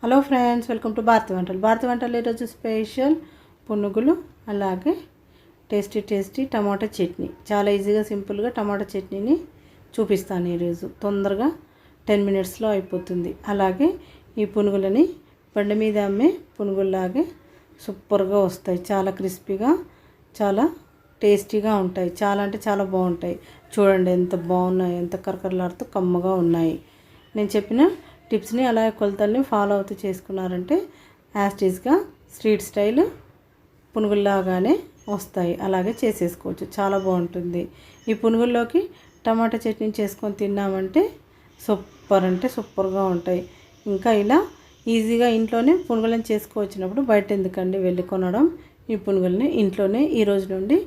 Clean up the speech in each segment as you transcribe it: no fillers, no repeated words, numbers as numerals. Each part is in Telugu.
Hello friends, welcome to Bharathi వంటలు. భారతి వంటలు ఈరోజు స్పెషల్ పునుగులు, అలాగే టేస్టీ టమాటా చట్నీ. చాలా ఈజీగా సింపుల్గా టమాటా చట్నీని చూపిస్తాను ఈరోజు. తొందరగా 10 మినిట్స్లో అయిపోతుంది. అలాగే ఈ పునుగులని బండి మీద అమ్మే పునుగుల్లాగే సూపర్గా వస్తాయి. చాలా క్రిస్పీగా, చాలా టేస్టీగా ఉంటాయి. చాలా అంటే చాలా బాగుంటాయి. చూడండి ఎంత బాగున్నాయి, ఎంత కరకరలాడుతూ కమ్మగా ఉన్నాయి. నేను చెప్పిన టిప్స్ని అలాగే కొలతల్ని ఫాలో అవుతూ చేసుకున్నారంటే యాస్టీస్గా స్ట్రీట్ స్టైల్ పునుగుల్లాగానే వస్తాయి. అలాగే చేసేసుకోవచ్చు, చాలా బాగుంటుంది. ఈ పునుగుల్లోకి టమాటా చట్నీ చేసుకొని తిన్నామంటే సూపర్ అంటే సూపర్గా ఉంటాయి. ఇంకా ఇలా ఈజీగా ఇంట్లోనే పునుగులను చేసుకోవచ్చినప్పుడు బయట ఎందుకండి వెళ్ళి కొనడం. ఈ పునుగుల్ని ఇంట్లోనే ఈ రోజు నుండి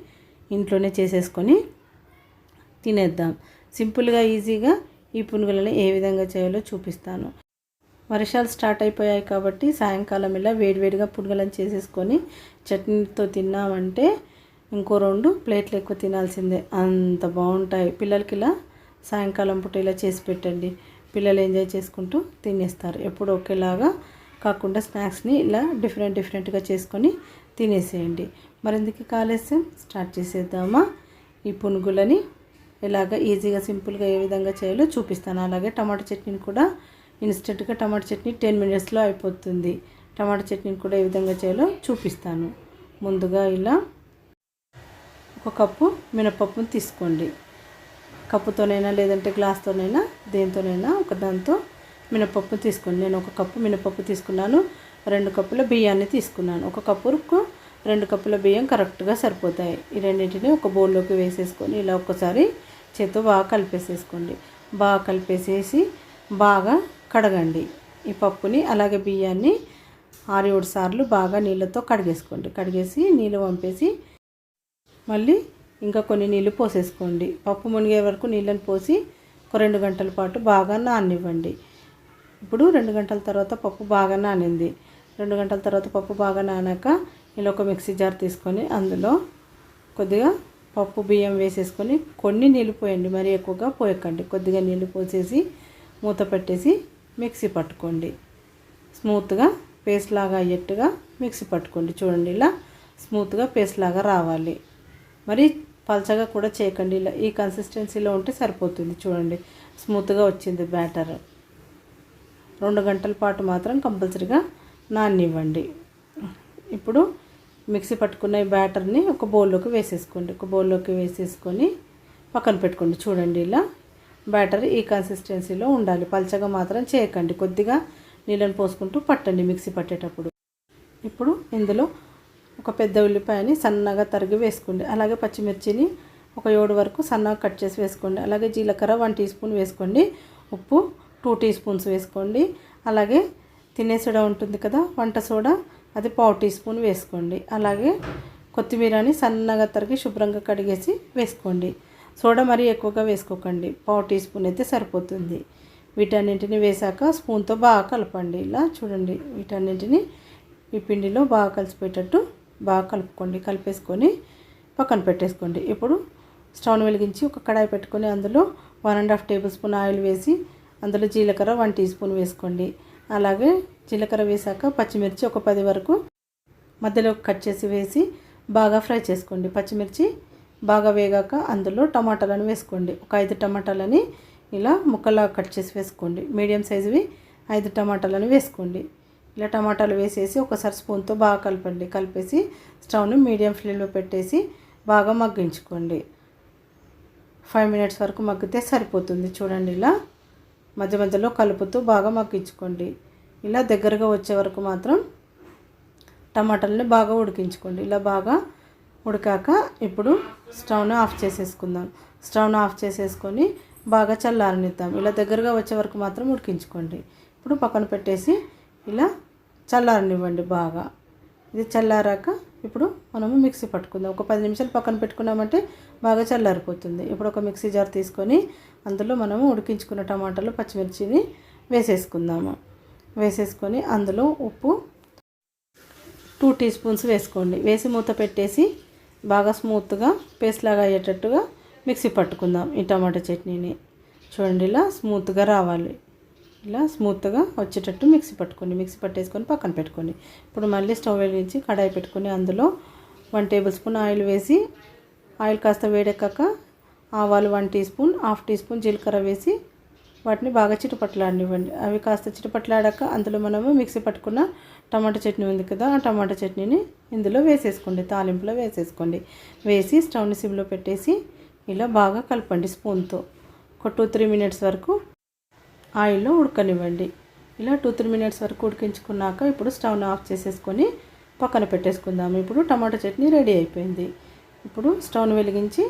ఇంట్లోనే చేసేసుకొని తినేద్దాం. సింపుల్గా ఈజీగా ఈ పునుగులను ఏ విధంగా చేయాలో చూపిస్తాను. వర్షాలు స్టార్ట్ అయిపోయాయి కాబట్టి సాయంకాలం ఇలా వేడివేడిగా పునుగులను చేసేసుకొని చట్నీతో తిన్నామంటే ఇంకో 2 ప్లేట్లు ఎక్కువ తినాల్సిందే, అంత బాగుంటాయి. పిల్లలకి ఇలా సాయంకాలం పూట ఇలా చేసి పెట్టండి, పిల్లలు ఎంజాయ్ చేసుకుంటూ తినేస్తారు. ఎప్పుడు ఒకేలాగా కాకుండా స్నాక్స్ని ఇలా డిఫరెంట్గా చేసుకొని తినేసేయండి. మరెందుకు ఆలస్యం, స్టార్ట్ చేసేద్దామా? ఈ పునుగులని ఇలాగ ఈజీగా సింపుల్గా ఏ విధంగా చేయాలో చూపిస్తాను. అలాగే టమాటా చట్నీని కూడా ఇన్స్టెంట్గా టమాటా చట్నీ 10 మినిట్స్లో అయిపోతుంది. టమాటా చట్నీని కూడా ఏ విధంగా చేయాలో చూపిస్తాను. ముందుగా ఇలా 1 కప్పు మినపప్పును తీసుకోండి. కప్పుతోనైనా లేదంటే గ్లాస్తోనైనా దేంతోనైనా ఒక దాంతో మినపప్పు తీసుకోండి. నేను 1 కప్పు మినపప్పు తీసుకున్నాను. 2 కప్పుల బియ్యాన్ని తీసుకున్నాను. 1 కప్పుకు 2 కప్పుల బియ్యం కరెక్ట్గా సరిపోతాయి. ఈ రెండింటిని ఒక బౌల్లోకి వేసేసుకొని ఇలా ఒక్కసారి చేత్తో బాగా కలిపేసేసుకోండి. బాగా కలిపేసేసి బాగా కడగండి ఈ పప్పుని. అలాగే బియ్యాన్ని 6-7 సార్లు బాగా నీళ్ళతో కడిగేసుకోండి. కడిగేసి నీళ్ళు వంపేసి మళ్ళీ ఇంకా కొన్ని నీళ్ళు పోసేసుకోండి. పప్పు మునిగే వరకు నీళ్ళని పోసి ఒక 2 గంటల పాటు బాగా నాననివ్వండి. ఇప్పుడు 2 గంటల తర్వాత పప్పు బాగా నానింది. 2 గంటల తర్వాత పప్పు బాగా నానాక ఇలా ఒక మిక్సీ జార్ తీసుకొని అందులో కొద్దిగా పప్పు బియ్యం వేసేసుకొని కొన్ని నీళ్ళు పోయండి, మరీ ఎక్కువగా పోయకండి. కొద్దిగా నీళ్ళు పోసేసి మూత పెట్టేసి మిక్సీ పట్టుకోండి. స్మూత్గా పేస్ట్ లాగా అయ్యేట్టుగా మిక్సీ పట్టుకోండి. చూడండి ఇలా స్మూత్గా పేస్ట్ లాగా రావాలి. మరి పల్చగా కూడా చేయకండి. ఇలా ఈ కన్సిస్టెన్సీలో ఉంటే సరిపోతుంది. చూడండి స్మూత్గా వచ్చింది బ్యాటర్. 2 గంటల పాటు మాత్రం కంపల్సరీగా నాననివ్వండి. ఇప్పుడు మిక్సీ పట్టుకున్న ఈ బ్యాటర్ని ఒక బౌల్లోకి వేసేసుకోండి. ఒక బౌల్లోకి వేసేసుకొని పక్కన పెట్టుకోండి. చూడండి ఇలా బ్యాటర్ ఈ కన్సిస్టెన్సీలో ఉండాలి. పల్చగా మాత్రం చేయకండి. కొద్దిగా నీళ్ళని పోసుకుంటూ పట్టండి మిక్సీ పట్టేటప్పుడు. ఇప్పుడు ఇందులో ఒక పెద్ద ఉల్లిపాయని సన్నగా తరిగి వేసుకోండి. అలాగే పచ్చిమిర్చిని ఒక 7 వరకు సన్నగా కట్ చేసి వేసుకోండి. అలాగే జీలకర్ర 1 టీ స్పూన్ వేసుకోండి. ఉప్పు 2 టీ స్పూన్స్ వేసుకోండి. అలాగే తినే సోడా ఉంటుంది కదా, వంట సోడా, అది 1/4 టీ స్పూన్ వేసుకోండి. అలాగే కొత్తిమీరని సన్నగా తరిగి శుభ్రంగా కడిగేసి వేసుకోండి. సోడా మరీ ఎక్కువగా వేసుకోకండి, 1/4 టీ స్పూన్ అయితే సరిపోతుంది. వీటన్నింటిని వేసాక స్పూన్తో బాగా కలపండి. ఇలా చూడండి వీటన్నింటిని ఈ పిండిలో బాగా కలిసిపోయేటట్టు బాగా కలుపుకోండి. కలిపేసుకొని పక్కన పెట్టేసుకోండి. ఇప్పుడు స్టవ్ను వెలిగించి ఒక కడాయి పెట్టుకొని అందులో 1.5 టేబుల్ స్పూన్ ఆయిల్ వేసి అందులో జీలకర్ర 1 టీ స్పూన్ వేసుకోండి. అలాగే జీలకర్ర వేసాక పచ్చిమిర్చి ఒక 10 వరకు మధ్యలో కట్ చేసి వేసి బాగా ఫ్రై చేసుకోండి. పచ్చిమిర్చి బాగా వేగాక అందులో టమాటాలను వేసుకోండి. ఒక 5 టమాటాలని ఇలా ముక్కలా కట్ చేసి వేసుకోండి. మీడియం సైజువి 5 టమాటాలను వేసుకోండి. ఇలా టమాటాలు వేసేసి ఒకసారి స్పూన్తో బాగా కలపండి. కలిపేసి స్టవ్ని మీడియం ఫ్లేమ్లో పెట్టేసి బాగా మగ్గించుకోండి. 5 మినిట్స్ వరకు మగ్గితే సరిపోతుంది. చూడండి ఇలా మధ్య మధ్యలో కలుపుతూ బాగా మగ్గించుకోండి. ఇలా దగ్గరగా వచ్చే వరకు మాత్రం టమాటాలని బాగా ఉడికించుకోండి. ఇలా బాగా ఉడికాక ఇప్పుడు స్టవ్ను ఆఫ్ చేసేసుకుందాం. స్టవ్ను ఆఫ్ చేసేసుకొని బాగా చల్లారనిద్దాం. ఇలా దగ్గరగా వచ్చే వరకు మాత్రం ఉడికించుకోండి. ఇప్పుడు పక్కన పెట్టేసి ఇలా చల్లారనివ్వండి బాగా. ఇది చల్లారాక ఇప్పుడు మనము మిక్సీ పట్టుకుందాం. ఒక 10 నిమిషాలు పక్కన పెట్టుకున్నామంటే బాగా చల్లారిపోతుంది. ఇప్పుడు ఒక మిక్సీ జార్ తీసుకొని అందులో మనము ఉడికించుకున్న టమాటాలు పచ్చిమిర్చిని వేసేసుకుందాము. వేసేసుకొని అందులో ఉప్పు 2 టీ స్పూన్స్ వేసుకోండి. వేసి మూత పెట్టేసి బాగా స్మూత్గా పేస్ట్ లాగా అయ్యేటట్టుగా మిక్సీ పట్టుకుందాం ఈ టమాటా చట్నీని. చూడండి ఇలా స్మూత్గా రావాలి. ఇలా స్మూత్గా వచ్చేటట్టు మిక్సీ పట్టేసుకొని పక్కన పెట్టుకోండి. ఇప్పుడు మళ్ళీ స్టవ్ వెలిగించి కడాయి పెట్టుకొని అందులో 1 టేబుల్ స్పూన్ ఆయిల్ వేసి, ఆయిల్ కాస్త వేడెక్కాక ఆవాలు 1 టీ స్పూన్, 1/2 టీ స్పూన్ జీలకర్ర వేసి వాటిని బాగా చిటపట్లాడనివ్వండి. అవి కాస్త చిటపట్లాడాక అందులో మనము మిక్సీ పట్టుకున్న టమాటా చట్నీ ఉంది కదా, ఆ టమాటా చట్నీని ఇందులో వేసేసుకోండి, తాలింపులో వేసేసుకోండి. వేసి స్టవ్ని సిమ్లో పెట్టేసి ఇలా బాగా కలపండి స్పూన్తో. ఒక 2-3 మినిట్స్ వరకు ఆయిల్లో ఉడకనివ్వండి. ఇలా 2-3 మినిట్స్ వరకు ఉడికించుకున్నాక ఇప్పుడు స్టవ్ని ఆఫ్ చేసేసుకొని పక్కన పెట్టేసుకుందాము. ఇప్పుడు టమాటా చట్నీ రెడీ అయిపోయింది. ఇప్పుడు స్టవ్ని వెలిగించి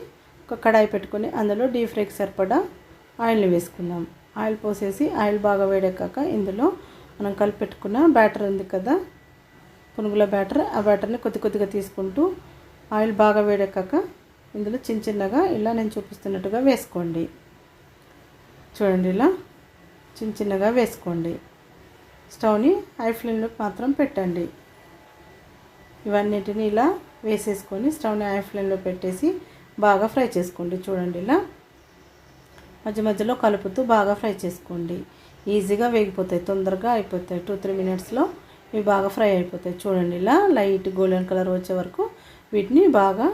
ఒక కడాయి పెట్టుకొని అందులో డీప్ ఫ్రైకి సరిపడా ఆయిల్ని వేసుకుందాం. ఆయిల్ పోసేసి ఆయిల్ బాగా వేడెక్కాక ఇందులో మనం కలిపెట్టుకున్న బ్యాటర్ ఉంది కదా, పునుగుల బ్యాటర్, ఆ బ్యాటర్ని కొద్దిగా తీసుకుంటూ ఆయిల్ బాగా వేడెక్కాక ఇందులో చిన్నగా ఇలా నేను చూపిస్తున్నట్టుగా వేసుకోండి. చూడండి, ఇలా చిన్నగా వేసుకోండి. స్టవ్ని హై ఫ్లేమ్లో మాత్రం పెట్టండి. ఇవన్నిటిని ఇలా వేసేసుకొని స్టవ్ని హై ఫ్లేమ్లో పెట్టేసి బాగా ఫ్రై చేసుకోండి. చూడండి, ఇలా మధ్యలో కలుపుతూ బాగా ఫ్రై చేసుకోండి. ఈజీగా వేగిపోతాయి, తొందరగా అయిపోతాయి. 2-3 మినిట్స్లో ఇవి బాగా ఫ్రై అయిపోతాయి. చూడండి, ఇలా లైట్ గోల్డెన్ కలర్ వచ్చే వరకు వీటిని బాగా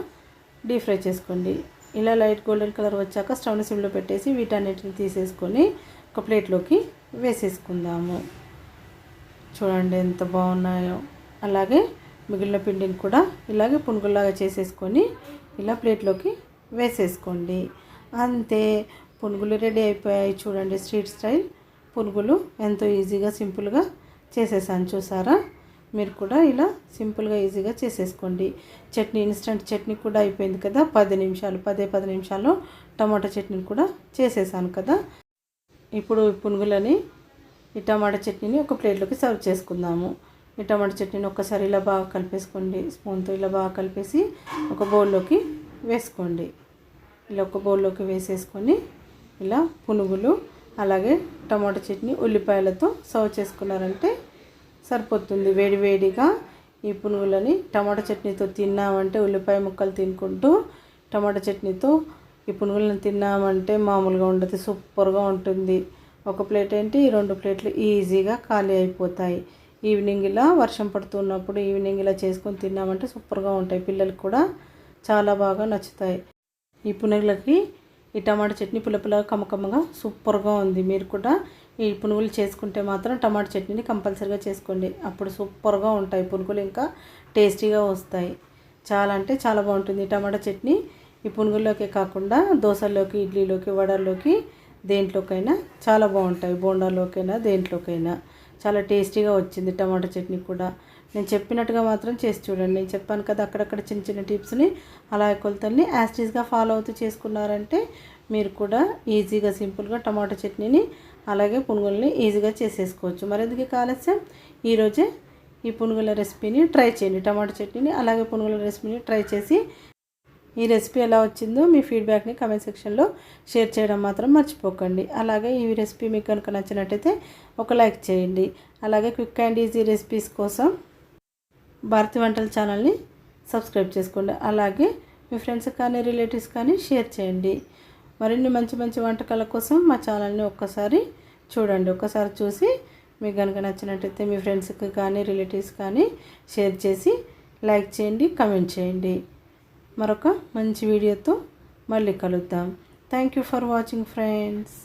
డీప్ ఫ్రై చేసుకోండి. ఇలా లైట్ గోల్డెన్ కలర్ వచ్చాక స్టవ్ని సిమ్లో పెట్టేసి వీటన్నిటిని తీసేసుకొని ఒక ప్లేట్లోకి వేసేసుకుందాము. చూడండి ఎంత బాగున్నాయో. అలాగే మిగిలిన పిండిని కూడా ఇలాగే పునుగుల్లాగా చేసేసుకొని ఇలా ప్లేట్లోకి వేసేసుకోండి. అంతే, పునుగులు రెడీ అయిపోయాయి. చూడండి, స్ట్రీట్ స్టైల్ పునుగులు ఎంతో ఈజీగా సింపుల్గా చేసేసాను. చూసారా? మీరు కూడా ఇలా సింపుల్గా ఈజీగా చేసేసుకోండి. చట్నీ, ఇన్స్టంట్ చట్నీ కూడా అయిపోయింది కదా. 10 నిమిషాల్లో టమాటా చట్నీని కూడా చేసేసాను కదా. ఇప్పుడు పునుగులని, ఈ టమాటా చట్నీని ఒక ప్లేట్లోకి సర్వ్ చేసుకుందాము. ఈ టమాటా చట్నీని ఒక్కసారి ఇలా బాగా కలిపేసుకోండి. స్పూన్తో ఇలా బాగా కలిపేసి ఒక బౌల్లోకి వేసుకోండి. ఇలా ఒక బౌల్లోకి వేసేసుకొని ఇలా పునుగులు అలాగే టమాటా చట్నీ ఉల్లిపాయలతో సర్వ్ చేసుకున్నారంటే సరిపోతుంది. వేడివేడిగా ఈ పునుగులని టమాటా చట్నీతో తిన్నామంటే, ఉల్లిపాయ ముక్కలు తినుకుంటూ టమాటా చట్నీతో ఈ పునుగులను తిన్నామంటే మామూలుగా ఉండదు, సూపర్గా ఉంటుంది. ఒక ప్లేట్ ఏంటి, 2 ప్లేట్లు ఈజీగా ఖాళీ అయిపోతాయి. ఈవినింగ్ ఇలా వర్షం పడుతున్నప్పుడు ఈవినింగ్ ఇలా చేసుకొని తిన్నామంటే సూపర్గా ఉంటాయి. పిల్లలకు కూడా చాలా బాగా నచ్చుతాయి. ఈ పునుగులకి ఈ టమాటా చట్నీ పుల్లగా కమ్మకమ్మగా సూపర్గా ఉంది. మీరు కూడా ఈ పునుగులు చేసుకుంటే మాత్రం టమాటా చట్నీని కంపల్సరీగా చేసుకోండి. అప్పుడు సూపర్గా ఉంటాయి పునుగులు, ఇంకా టేస్టీగా వస్తాయి. చాలా అంటే చాలా బాగుంటుంది ఈ టమాటా చట్నీ. ఈ పునుగుల్లోకే కాకుండా దోశల్లోకి, ఇడ్లీలోకి, వడల్లోకి, దేంట్లోకైనా చాలా బాగుంటాయి. బోండాల్లోకైనా దేంట్లోకైనా చాలా టేస్టీగా వచ్చింది టమాటా చట్నీ కూడా. నేను చెప్పినట్టుగా మాత్రం చేసి చూడండి. నేను చెప్పాను కదా, అక్కడక్కడ చిన్న టిప్స్ని అలా కొలతల్ని యాస్టీస్గా ఫాలో అవుతూ చేసుకున్నారంటే మీరు కూడా ఈజీగా సింపుల్గా టమాటా చట్నీని అలాగే పునుగుల్ని ఈజీగా చేసేసుకోవచ్చు. మరెందుకు ఆలస్యం, ఈరోజే ఈ పునుగుల రెసిపీని ట్రై చేయండి. టమాటా చట్నీని అలాగే పునుగుల రెసిపీని ట్రై చేసి ఈ రెసిపీ ఎలా వచ్చిందో మీ ఫీడ్బ్యాక్ని కామెంట్ సెక్షన్లో షేర్ చేయడం మాత్రం మర్చిపోకండి. అలాగే ఈ రెసిపీ మీకు కనుక నచ్చినట్టయితే ఒక లైక్ చేయండి. అలాగే క్విక్ అండ్ ఈజీ రెసిపీస్ కోసం భారతి వంటల ఛానల్ని సబ్స్క్రైబ్ చేసుకోండి. అలాగే మీ ఫ్రెండ్స్ కానీ రిలేటివ్స్ కానీ షేర్ చేయండి. మరిన్ని మంచి వంటకాల కోసం మా ఛానల్ని ఒక్కసారి చూడండి. ఒక్కసారి చూసి మీకు కనుక నచ్చినట్టయితే మీ ఫ్రెండ్స్కి కానీ రిలేటివ్స్ కానీ షేర్ చేసి లైక్ చేయండి, కమెంట్ చేయండి. మరొక మంచి వీడియోతో మళ్ళీ కలుద్దాం. Thank you for watching friends.